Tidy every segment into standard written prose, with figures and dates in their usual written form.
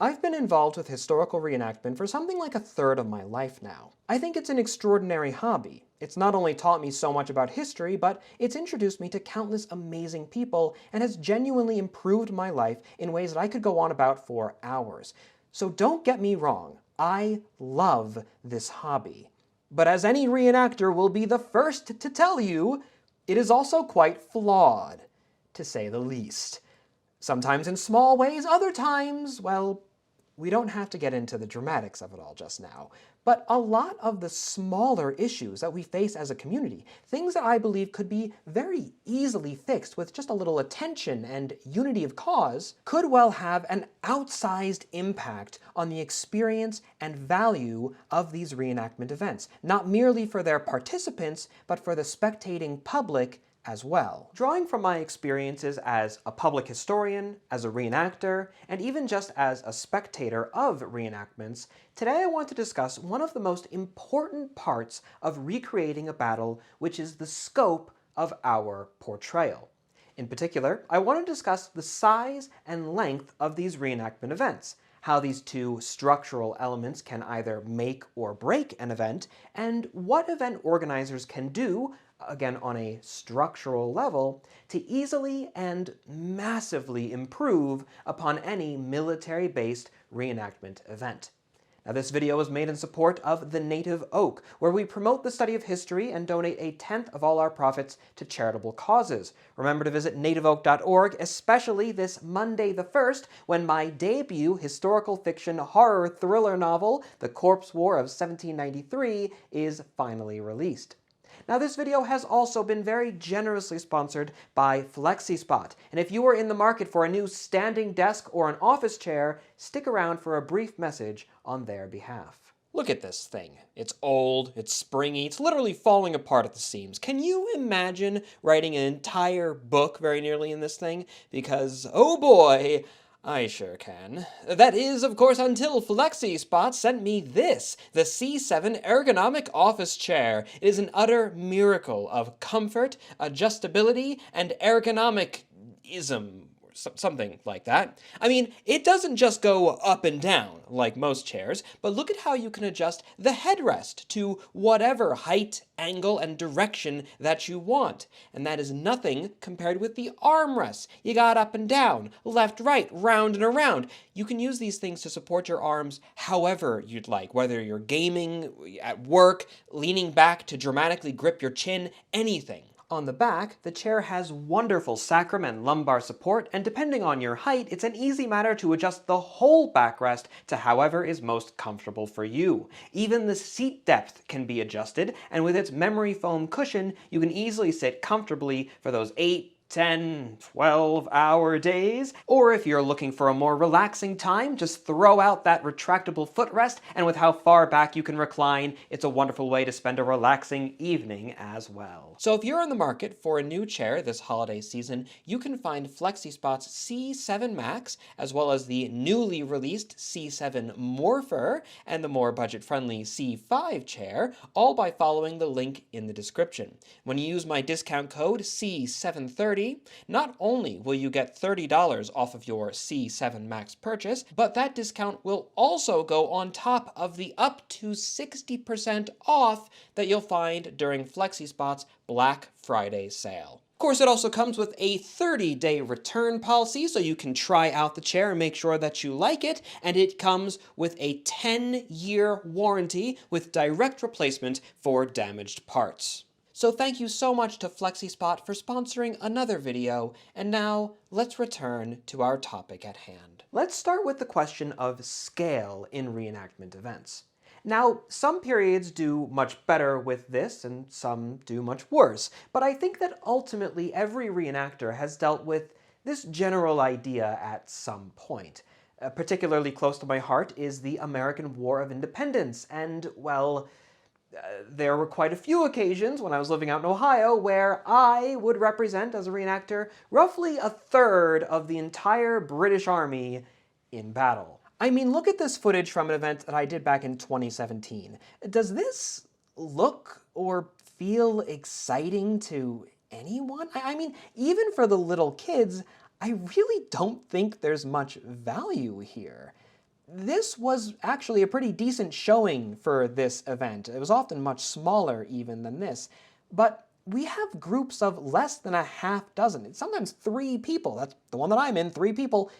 I've been involved with historical reenactment for something like a third of my life now. I think it's an extraordinary hobby. It's not only taught me so much about history, but it's introduced me to countless amazing people and has genuinely improved my life in ways that I could go on about for hours. So don't get me wrong, I love this hobby. But as any reenactor will be the first to tell you, it is also quite flawed, to say the least. Sometimes in small ways, other times, well, we don't have to get into the dramatics of it all just now. But a lot of the smaller issues that we face as a community, things that I believe could be very easily fixed with just a little attention and unity of cause, could well have an outsized impact on the experience and value of these reenactment events, not merely for their participants, but for the spectating public as well. Drawing from my experiences as a public historian, as a reenactor, and even just as a spectator of reenactments, today I want to discuss one of the most important parts of recreating a battle, which is the scope of our portrayal. In particular, I want to discuss the size and length of these reenactment events, how these two structural elements can either make or break an event, and what event organizers can do, again on a structural level, to easily and massively improve upon any military-based reenactment event. Now, this video is made in support of The Native Oak, where we promote the study of history and donate 1/10 of all our profits to charitable causes. Remember to visit nativeoak.org, especially this Monday the 1st, when my debut historical fiction horror thriller novel, The Corpse War of 1793, is finally released. Now, this video has also been very generously sponsored by FlexiSpot, and if you are in the market for a new standing desk or an office chair, stick around for a brief message on their behalf. Look at this thing. It's old, it's springy, it's literally falling apart at the seams. Can you imagine writing an entire book very nearly in this thing? Because, oh boy, I sure can. That is, of course, until FlexiSpot sent me this, the C7 ergonomic office chair. It is an utter miracle of comfort, adjustability, and ergonomicism. Something like that. I mean, it doesn't just go up and down like most chairs, but look at how you can adjust the headrest to whatever height, angle, and direction that you want. And that is nothing compared with the armrests. You got up and down, left, right, round and around. You can use these things to support your arms however you'd like, whether you're gaming, at work, leaning back to dramatically grip your chin, anything. On the back, the chair has wonderful sacrum and lumbar support, and depending on your height, it's an easy matter to adjust the whole backrest to however is most comfortable for you. Even the seat depth can be adjusted, and with its memory foam cushion, you can easily sit comfortably for those 8, 10, 12-hour days. Or if you're looking for a more relaxing time, just throw out that retractable footrest, and with how far back you can recline, it's a wonderful way to spend a relaxing evening as well. So if you're in the market for a new chair this holiday season, you can find FlexiSpot's C7 Max, as well as the newly released C7 Morpher, and the more budget-friendly C5 chair, all by following the link in the description. When you use my discount code C730, not only will you get $30 off of your C7 Max purchase, but that discount will also go on top of the up to 60% off that you'll find during FlexiSpot's Black Friday sale. Of course, it also comes with a 30-day return policy, so you can try out the chair and make sure that you like it, and it comes with a 10-year warranty with direct replacement for damaged parts. So thank you so much to FlexiSpot for sponsoring another video, and now let's return to our topic at hand. Let's start with the question of scale in reenactment events. Now, some periods do much better with this, and some do much worse, but I think that ultimately every reenactor has dealt with this general idea at some point. Particularly close to my heart is the American War of Independence, and, well, there were quite a few occasions when I was living out in Ohio where I would represent, as a reenactor, roughly a third of the entire British Army in battle. I mean, look at this footage from an event that I did back in 2017. Does this look or feel exciting to anyone? I mean, even for the little kids, I really don't think there's much value here. this was actually a pretty decent showing for this event. It was often much smaller even than this, but we have groups of less than a half dozen, it's sometimes 3 people, that's the one that I'm in, 3 people,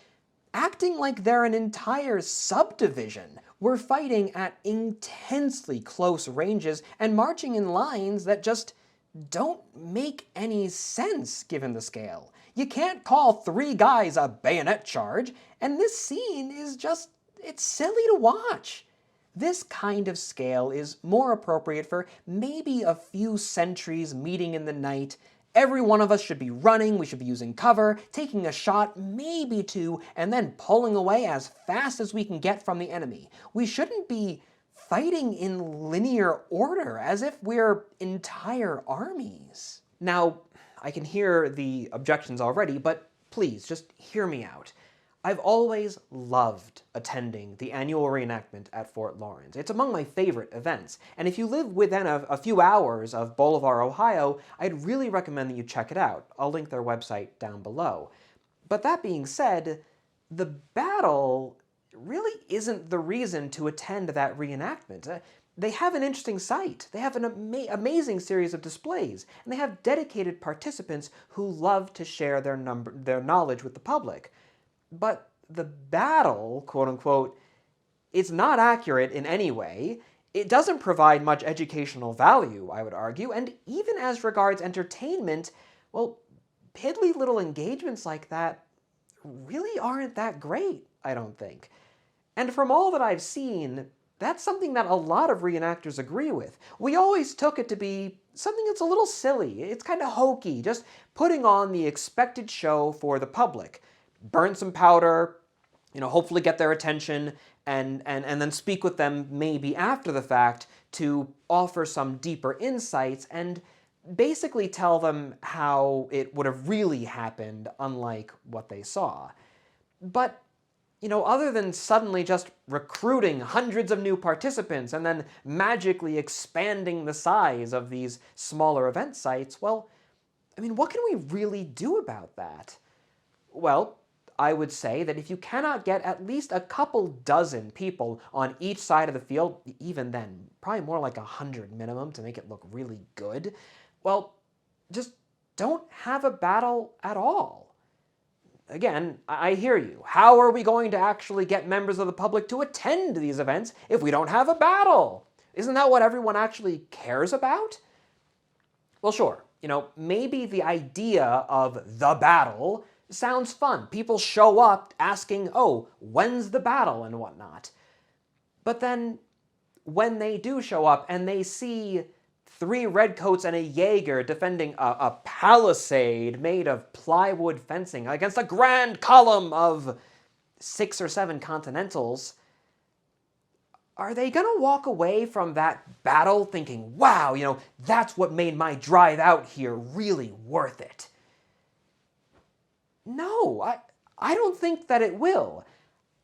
acting like they're an entire subdivision. We're fighting at intensely close ranges and marching in lines that just don't make any sense given the scale. You can't call 3 guys a bayonet charge, and this scene is just, it's silly to watch. This kind of scale is more appropriate for maybe a few sentries meeting in the night. Every one of us should be running, we should be using cover, taking a shot, maybe 2, and then pulling away as fast as we can get from the enemy. We shouldn't be fighting in linear order as if we're entire armies. Now, I can hear the objections already, but please, just hear me out. I've always loved attending the annual reenactment at Fort Lawrence. It's among my favorite events, and if you live within a few hours of Bolivar, Ohio, I'd really recommend that you check it out. I'll link their website down below. But that being said, the battle really isn't the reason to attend that reenactment. They have an interesting site, they have an amazing series of displays, and they have dedicated participants who love to share their knowledge with the public. But the battle, quote-unquote, is not accurate in any way. It doesn't provide much educational value, I would argue, and even as regards entertainment, well, piddly little engagements like that really aren't that great, I don't think. And from all that I've seen, that's something that a lot of reenactors agree with. We always took it to be something that's a little silly. It's kind of hokey, just putting on the expected show for the public. Burn some powder, hopefully get their attention, and then speak with them maybe after the fact to offer some deeper insights and basically tell them how it would have really happened, unlike what they saw. But, other than suddenly just recruiting hundreds of new participants and then magically expanding the size of these smaller event sites, well, what can we really do about that? Well, I would say that if you cannot get at least a couple dozen people on each side of the field, even then, probably more like 100 minimum to make it look really good, well, just don't have a battle at all. Again, I hear you. How are we going to actually get members of the public to attend these events if we don't have a battle? Isn't that what everyone actually cares about? Well, sure, maybe the idea of the battle sounds fun. People show up asking, oh, when's the battle and whatnot. But then when they do show up and they see 3 redcoats and a Jaeger defending a palisade made of plywood fencing against a grand column of 6 or 7 Continentals, are they gonna walk away from that battle thinking, wow, that's what made my drive out here really worth it? No, I don't think that it will.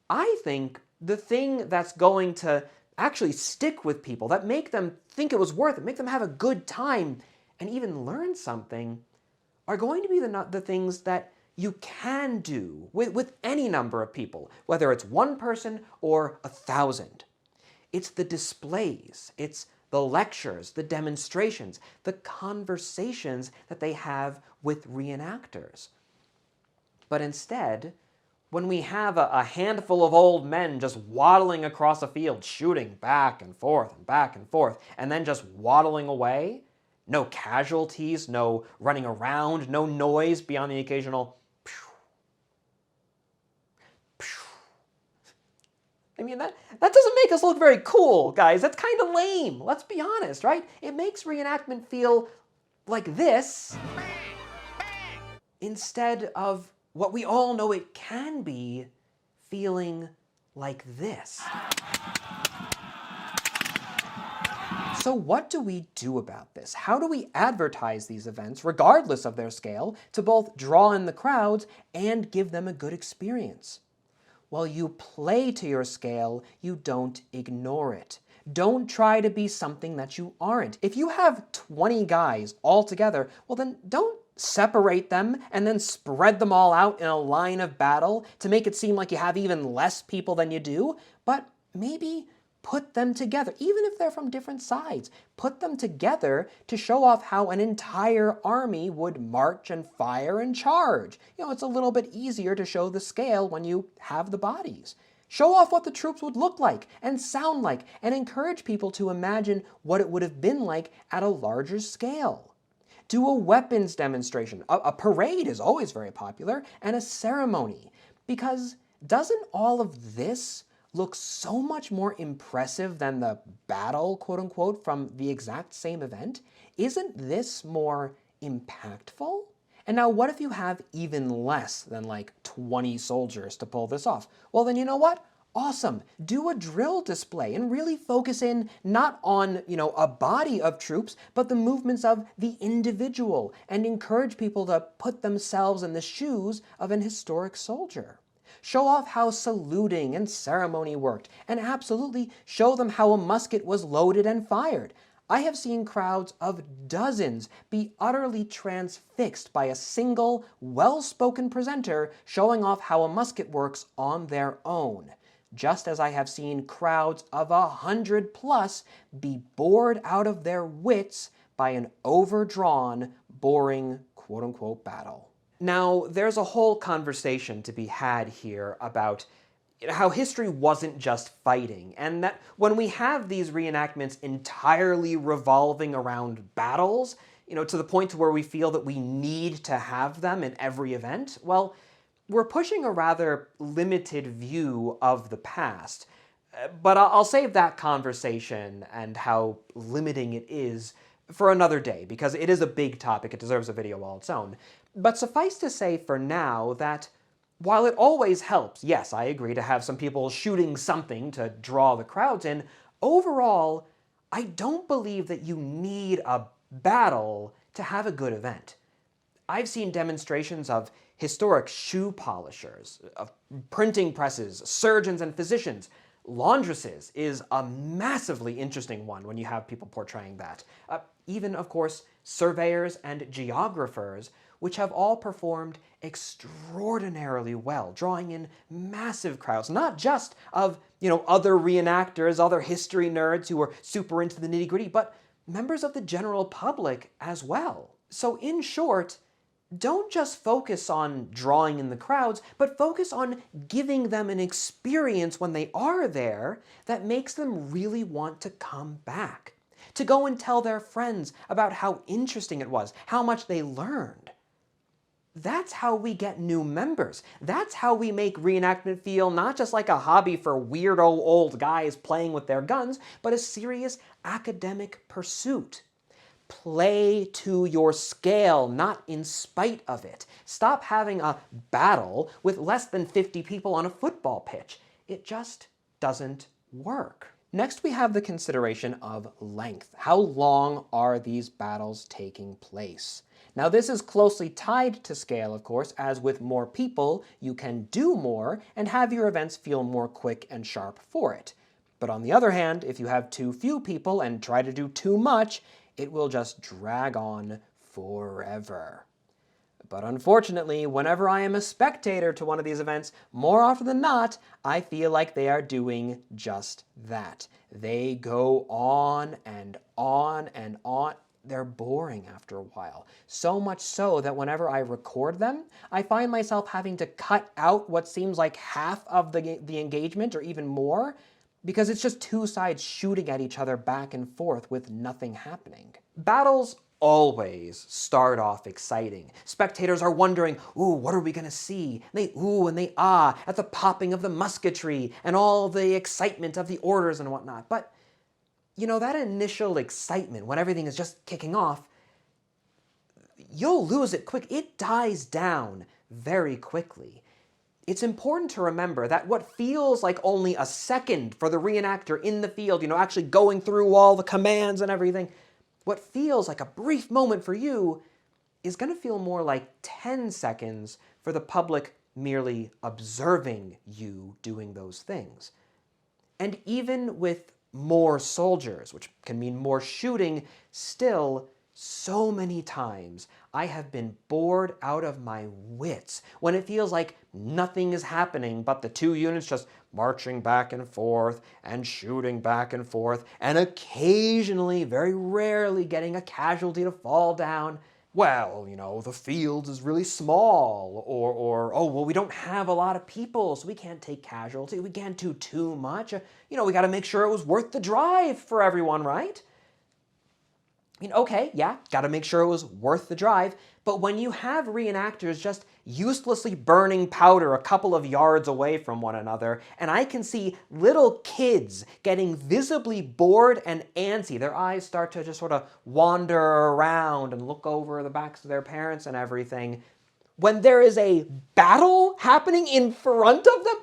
I think the thing that's going to actually stick with people, that make them think it was worth it, make them have a good time, and even learn something, are going to be the things that you can do with any number of people, whether it's 1 person or 1,000. It's the displays, it's the lectures, the demonstrations, the conversations that they have with reenactors. But instead, when we have a handful of old men just waddling across a field, shooting back and forth, and then just waddling away, no casualties, no running around, no noise beyond the occasional pew, pew. That doesn't make us look very cool, guys. That's kind of lame. Let's be honest, right? It makes reenactment feel like this instead of what we all know it can be, feeling like this. So what do we do about this? How do we advertise these events, regardless of their scale, to both draw in the crowds and give them a good experience? Well, you play to your scale, you don't ignore it. Don't try to be something that you aren't. If you have 20 guys all together, well then don't separate them and then spread them all out in a line of battle to make it seem like you have even less people than you do, but maybe put them together, even if they're from different sides. Put them together to show off how an entire army would march and fire and charge. It's a little bit easier to show the scale when you have the bodies. Show off what the troops would look like and sound like, and encourage people to imagine what it would have been like at a larger scale. Do a weapons demonstration. A parade is always very popular, and a ceremony. Because doesn't all of this look so much more impressive than the battle, quote unquote, from the exact same event? Isn't this more impactful? And now what if you have even less than like 20 soldiers to pull this off? Well, then you know what? Awesome. Do a drill display and really focus in not on, a body of troops, but the movements of the individual, and encourage people to put themselves in the shoes of an historic soldier. Show off how saluting and ceremony worked, and absolutely show them how a musket was loaded and fired. I have seen crowds of dozens be utterly transfixed by a single, well-spoken presenter showing off how a musket works on their own, just as I have seen crowds of 100+ be bored out of their wits by an overdrawn, boring, quote-unquote battle. Now, there's a whole conversation to be had here about how history wasn't just fighting, and that when we have these reenactments entirely revolving around battles, to the point to where we feel that we need to have them in every event, well, we're pushing a rather limited view of the past. But I'll save that conversation and how limiting it is for another day, because it is a big topic. It deserves a video all its own. But suffice to say for now that while it always helps, yes, I agree, to have some people shooting something to draw the crowds in, overall, I don't believe that you need a battle to have a good event. I've seen demonstrations of historic shoe polishers, of printing presses, surgeons and physicians. Laundresses is a massively interesting one when you have people portraying that. Even, of course, surveyors and geographers, which have all performed extraordinarily well, drawing in massive crowds, not just of, other reenactors, other history nerds who are super into the nitty-gritty, but members of the general public as well. So in short, don't just focus on drawing in the crowds, but focus on giving them an experience when they are there that makes them really want to come back, to go and tell their friends about how interesting it was, how much they learned. That's how we get new members. That's how we make reenactment feel not just like a hobby for weirdo old guys playing with their guns, but a serious academic pursuit. Play to your scale, not in spite of it. Stop having a battle with less than 50 people on a football pitch. It just doesn't work. Next, we have the consideration of length. How long are these battles taking place? Now, this is closely tied to scale, of course, as with more people, you can do more and have your events feel more quick and sharp for it. But on the other hand, if you have too few people and try to do too much, it will just drag on forever. But unfortunately, whenever I am a spectator to one of these events, more often than not, I feel like they are doing just that. They go on and on and on. They're boring after a while. So much so that whenever I record them, I find myself having to cut out what seems like half of the engagement or even more, because it's just two sides shooting at each other back and forth with nothing happening. Battles always start off exciting. Spectators are wondering, ooh, what are we gonna see? And they ooh and they ah at the popping of the musketry and all the excitement of the orders and whatnot. But, that initial excitement when everything is just kicking off, you'll lose it quick. It dies down very quickly. It's important to remember that what feels like only a second for the reenactor in the field, actually going through all the commands and everything, what feels like a brief moment for you is going to feel more like 10 seconds for the public merely observing you doing those things. And even with more soldiers, which can mean more shooting, still, So many times I have been bored out of my wits when it feels like nothing is happening but the two units just marching back and forth and shooting back and forth and occasionally, very rarely, getting a casualty to fall down. Well, the field is really small, or oh, well, we don't have a lot of people, so we can't take casualty, we can't do too much. We got to make sure it was worth the drive for everyone, right? Okay, yeah, gotta make sure it was worth the drive, but when you have reenactors just uselessly burning powder a couple of yards away from one another, and I can see little kids getting visibly bored and antsy, their eyes start to just sort of wander around and look over the backs of their parents and everything, when there is a battle happening in front of them,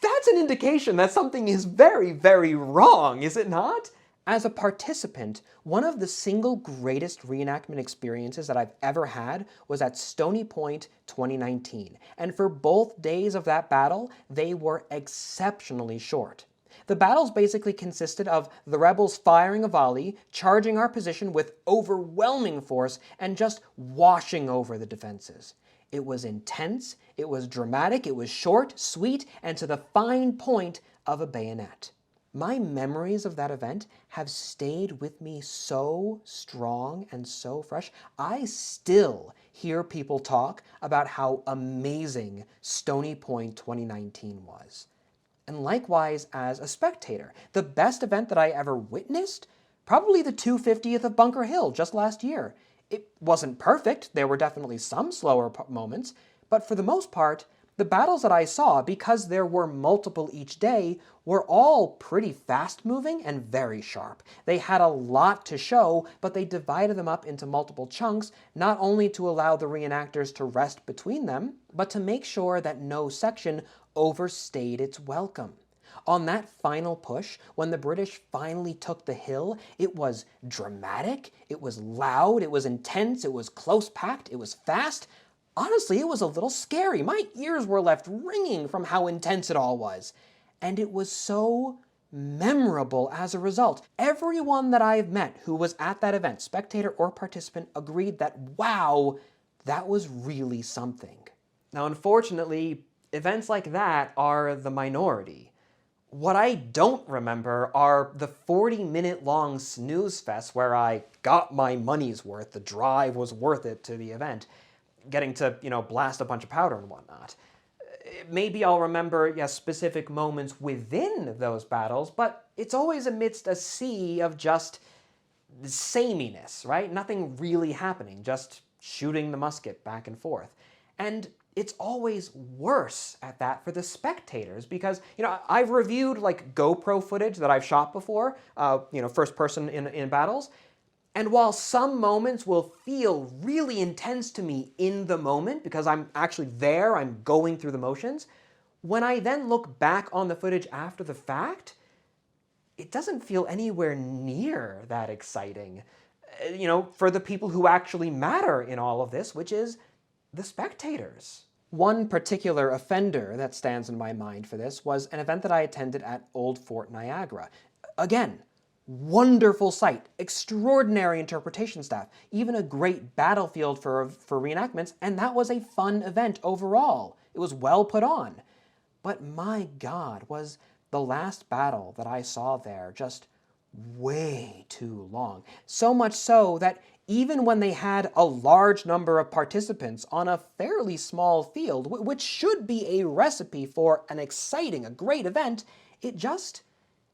that's an indication that something is very, very wrong, is it not? As a participant, one of the single greatest reenactment experiences that I've ever had was at Stony Point 2019. And for both days of that battle, they were exceptionally short. The battles basically consisted of the rebels firing a volley, charging our position with overwhelming force, and just washing over the defenses. It was intense, it was dramatic, it was short, sweet, and to the fine point of a bayonet. My memories of that event have stayed with me so strong and so fresh. I still hear people talk about how amazing Stony Point 2019 was. And likewise, as a spectator, the best event that I ever witnessed? Probably the 250th of Bunker Hill just last year. It wasn't perfect, there were definitely some slower moments, but for the most part, the battles that I saw, because there were multiple each day, were all pretty fast-moving and very sharp. They had a lot to show, but they divided them up into multiple chunks, not only to allow the reenactors to rest between them, but to make sure that no section overstayed its welcome. On that final push, when the British finally took the hill, it was dramatic, it was loud, it was intense, it was close-packed, it was fast. Honestly, it was a little scary. My ears were left ringing from how intense it all was. And it was so memorable as a result. Everyone that I've met who was at that event, spectator or participant, agreed that, wow, that was really something. Now, unfortunately, events like that are the minority. What I don't remember are the 40-minute-long snooze fest where I got my money's worth, the drive was worth it to the event, getting to, blast a bunch of powder and whatnot. Maybe I'll remember, specific moments within those battles, but it's always amidst a sea of just sameness, right? Nothing really happening, just shooting the musket back and forth. And it's always worse at that for the spectators because, I've reviewed like GoPro footage that I've shot before, first person in battles. And while some moments will feel really intense to me in the moment because I'm actually there, I'm going through the motions, when I then look back on the footage after the fact, it doesn't feel anywhere near that exciting. For the people who actually matter in all of this, which is the spectators. One particular offender that stands in my mind for this was an event that I attended at Old Fort Niagara. Again, wonderful sight, extraordinary interpretation staff, even a great battlefield for reenactments, and that was a fun event overall. It was well put on. But my God, was the last battle that I saw there just way too long. So much so that even when they had a large number of participants on a fairly small field, which should be a recipe for an exciting, a great event,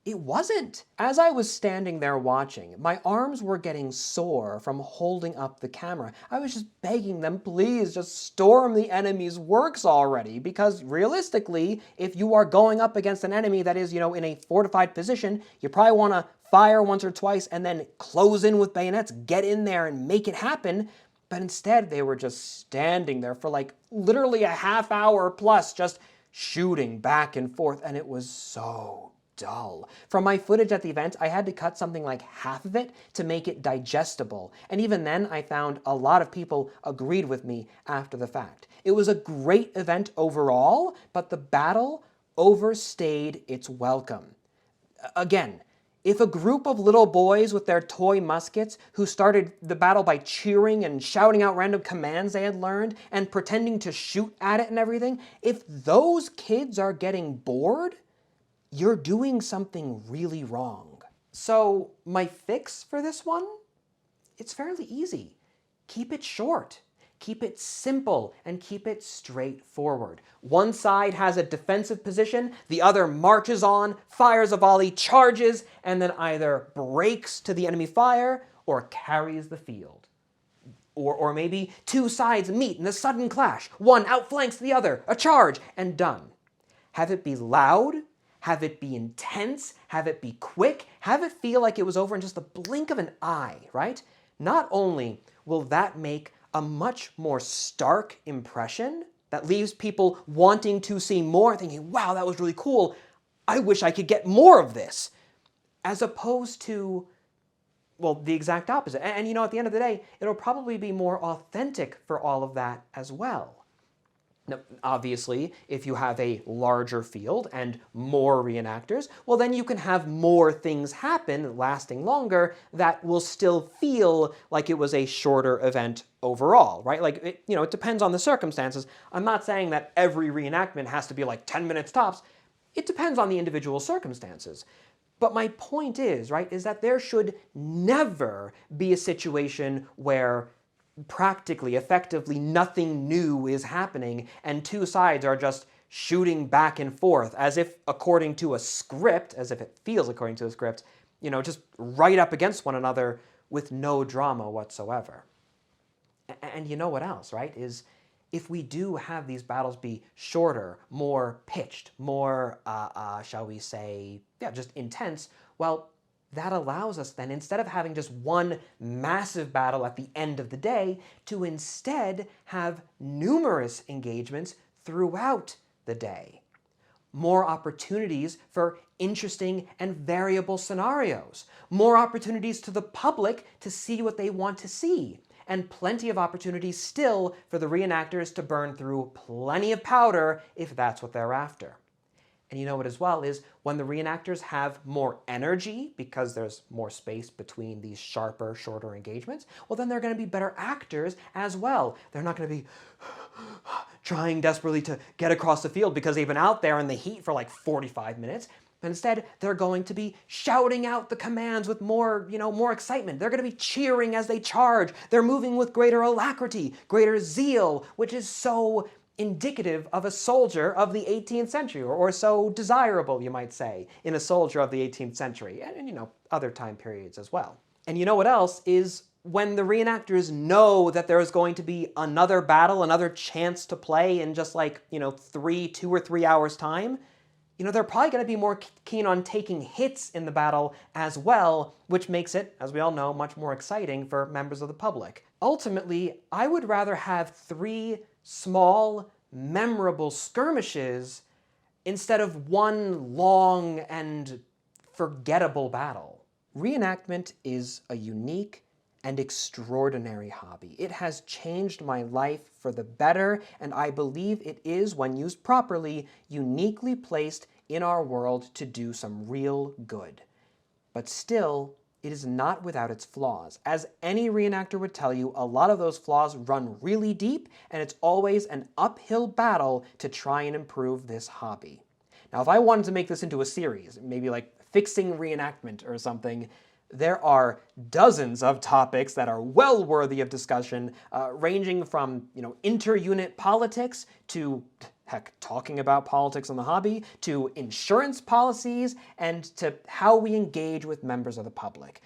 it wasn't. As I was standing there watching, my arms were getting sore from holding up the camera. I was just begging them, please just storm the enemy's works already, because realistically, if you are going up against an enemy that is, in a fortified position, you probably want to fire once or twice and then close in with bayonets, get in there and make it happen. But instead, they were just standing there for like literally a half hour plus, just shooting back and forth, and it was so dull. From my footage at the event, I had to cut something like half of it to make it digestible. And even then, I found a lot of people agreed with me after the fact. It was a great event overall, but the battle overstayed its welcome. Again, If a group of little boys with their toy muskets who started the battle by cheering and shouting out random commands they had learned and pretending to shoot at it and everything, if those kids are getting bored, you're doing something really wrong. So my fix for this one? It's fairly easy. Keep it short. Keep it simple and keep it straightforward. One side has a defensive position, the other marches on, fires a volley, charges, and then either breaks to the enemy fire or carries the field. Or maybe two sides meet in a sudden clash. One outflanks the other, a charge, and done. Have it be loud, have it be intense, have it be quick, have it feel like it was over in just the blink of an eye, right? Not only will that make a much more stark impression that leaves people wanting to see more, thinking, wow, that was really cool. I wish I could get more of this. As opposed to, well, the exact opposite. And you know, at the end of the day, it'll probably be more authentic for all of that as well. Now, obviously, if you have a larger field and more reenactors, well, then you can have more things happen lasting longer that will still feel like it was a shorter event overall, right? Like, it depends on the circumstances. I'm not saying that every reenactment has to be like 10 minutes tops. It depends on the individual circumstances. But my point is, right, is that there should never be a situation where practically, effectively, nothing new is happening, and two sides are just shooting back and forth as if according to a script, as if it feels according to a script, just right up against one another with no drama whatsoever. And you know what else, right, is if we do have these battles be shorter, more pitched, more, shall we say, just intense, well, that allows us then, instead of having just one massive battle at the end of the day, to instead have numerous engagements throughout the day. More opportunities for interesting and variable scenarios. More opportunities to the public to see what they want to see. And plenty of opportunities still for the reenactors to burn through plenty of powder if that's what they're after. And you know what as well is when the reenactors have more energy because there's more space between these sharper, shorter engagements, well then they're going to be better actors as well. They're not going to be trying desperately to get across the field because they've been out there in the heat for like 45 minutes. But instead, they're going to be shouting out the commands with more, more excitement. They're going to be cheering as they charge. They're moving with greater alacrity, greater zeal, which is so indicative of a soldier of the 18th century, or so desirable, you might say, in a soldier of the 18th century, and other time periods as well. And you know what else is when the reenactors know that there is going to be another battle, another chance to play in just like, 2 or 3 hours time, they're probably going to be more keen on taking hits in the battle as well, which makes it, as we all know, much more exciting for members of the public. Ultimately, I would rather have 3 small, memorable skirmishes instead of one long and forgettable battle. Reenactment is a unique and extraordinary hobby. It has changed my life for the better, and I believe it is, when used properly, uniquely placed in our world to do some real good. But still, it is not without its flaws. As any reenactor would tell you, a lot of those flaws run really deep, and it's always an uphill battle to try and improve this hobby. Now, if I wanted to make this into a series, maybe like Fixing Reenactment or something, there are dozens of topics that are well worthy of discussion, ranging from, inter-unit politics to, heck, talking about politics in the hobby, to insurance policies, and to how we engage with members of the public.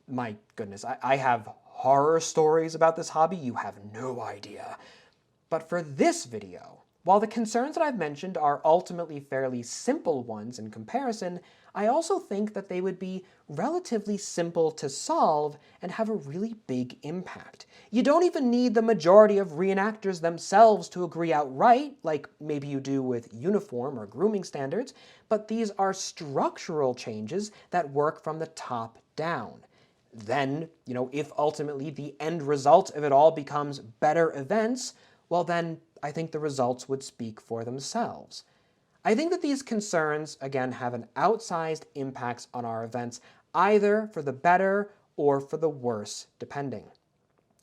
My goodness, I have horror stories about this hobby you have no idea. But for this video, while the concerns that I've mentioned are ultimately fairly simple ones in comparison, I also think that they would be relatively simple to solve and have a really big impact. You don't even need the majority of reenactors themselves to agree outright, like maybe you do with uniform or grooming standards, but these are structural changes that work from the top down. Then, if ultimately the end result of it all becomes better events, well then I think the results would speak for themselves. I think that these concerns, again, have an outsized impact on our events, either for the better or for the worse, depending.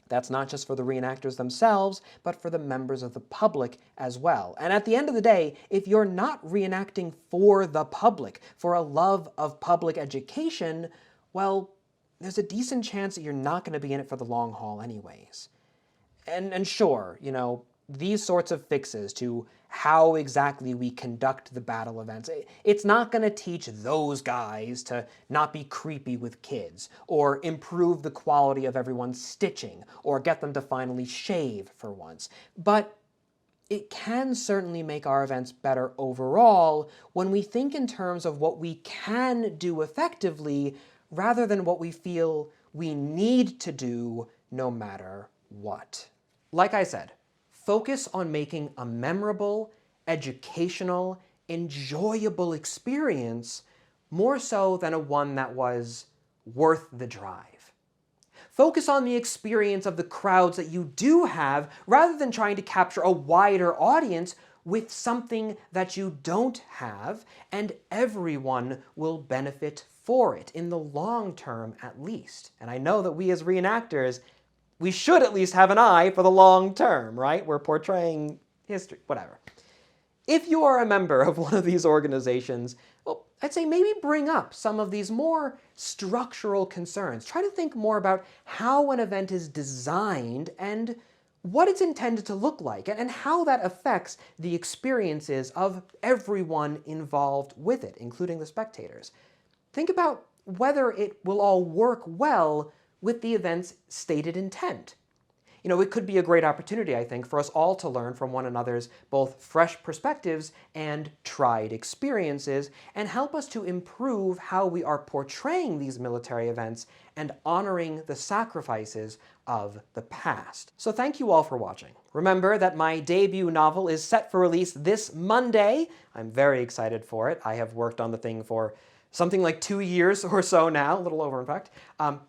That's not just for the reenactors themselves, but for the members of the public as well. And at the end of the day, if you're not reenacting for the public, for a love of public education, well, there's a decent chance that you're not going to be in it for the long haul anyways. And sure, these sorts of fixes to how exactly we conduct the battle events, it's not going to teach those guys to not be creepy with kids, or improve the quality of everyone's stitching, or get them to finally shave for once. But it can certainly make our events better overall when we think in terms of what we can do effectively rather than what we feel we need to do no matter what. Like I said, focus on making a memorable, educational, enjoyable experience more so than one that was worth the drive. Focus on the experience of the crowds that you do have rather than trying to capture a wider audience with something that you don't have, and everyone will benefit for it, in the long term at least. And I know that we as reenactors, we should at least have an eye for the long term, right? We're portraying history, whatever. If you are a member of one of these organizations, well, I'd say maybe bring up some of these more structural concerns. Try to think more about how an event is designed and what it's intended to look like, and how that affects the experiences of everyone involved with it, including the spectators. Think about whether it will all work well with the event's stated intent. It could be a great opportunity, I think, for us all to learn from one another's both fresh perspectives and tried experiences, and help us to improve how we are portraying these military events and honoring the sacrifices of the past. So thank you all for watching. Remember that my debut novel is set for release this Monday. I'm very excited for it. I have worked on the thing for something like 2 years or so now, a little over in fact.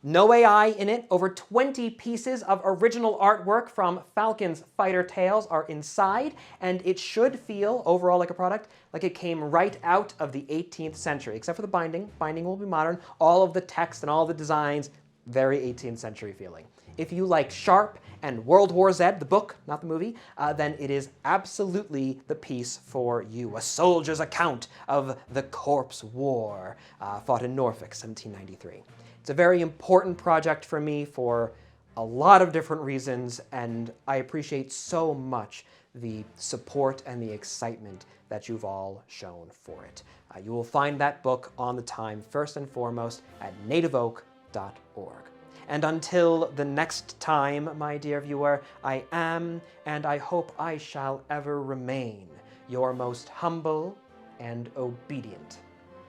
No AI in it. Over 20 pieces of original artwork from Falcon's Fighter Tales are inside, and it should feel, overall, like a product like it came right out of the 18th century, except for the binding. Binding will be modern. All of the text and all the designs, very 18th century feeling. If you like Sharp and World War Z, the book, not the movie, then it is absolutely the piece for you. A soldier's account of the Corpse War, fought in Norfolk, 1793. It's a very important project for me for a lot of different reasons, and I appreciate so much the support and the excitement that you've all shown for it. You will find that book on the time, first and foremost, at nativeoak.org. And until the next time, my dear viewer, I am, and I hope I shall ever remain, your most humble and obedient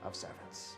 of servants.